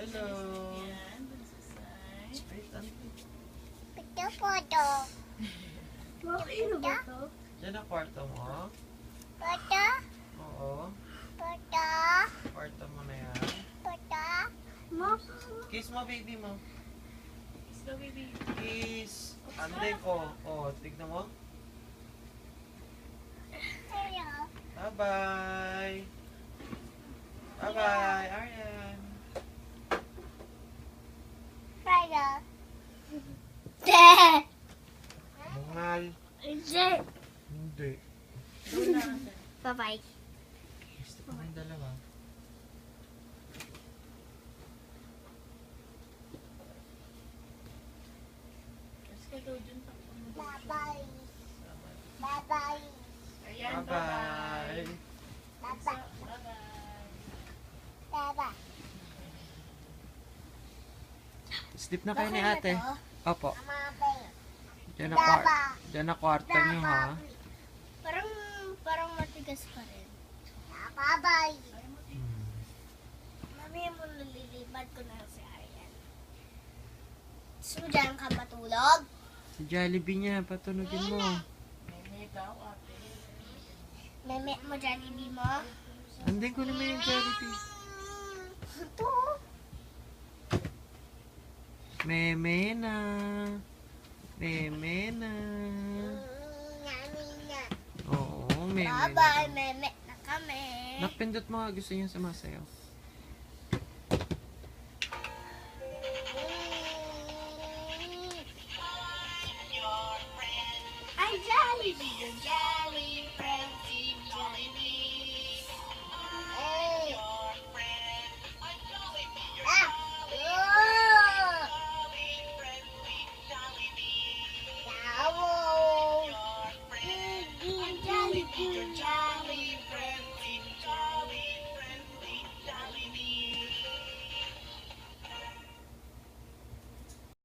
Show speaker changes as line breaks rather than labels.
Hello.
Yan, dun sa side.
Wait, ano?
Photo.
Ano ba to?
Diyan ang kwarto mo?
Photo.
Oo.
Photo.
Kwarto mo na yan.
Photo.
Kiss mo, baby mo.
Slow baby.
Kiss. Anday ko. Oh, tignan mo.
Hello.
Bye-bye. Bye-bye, Arian.
Hello.
Mungal. Hindi.
Bye-bye.
Gusto ko ng dalawa.
Let's go dun.
Bye-bye. Bye-bye.
Ayan,
Bye-bye.
Bye-bye.
Bye-bye.
Bye-bye.
Sleep na kayo ni ate. Opo.
Bye-bye.
Diyan na kwarto niyo, ha?
Parang matigas pa rin. Bye-bye.
Hmm.
Mami mo nalilipad ko na si Arian. Gusto mo dyan ka matulog?
Si Jollibee niya, patunogin mo.
Meme daw, ate.
Meme mo Jollibee mo?
Andin ko naman yung Jollibee.
Ito.
Meme na. Meme na.
Yummy na.
Oo, meme na.
Bye-bye, meme na kami.
Napindot mo nga, gusto niya sumasayaw.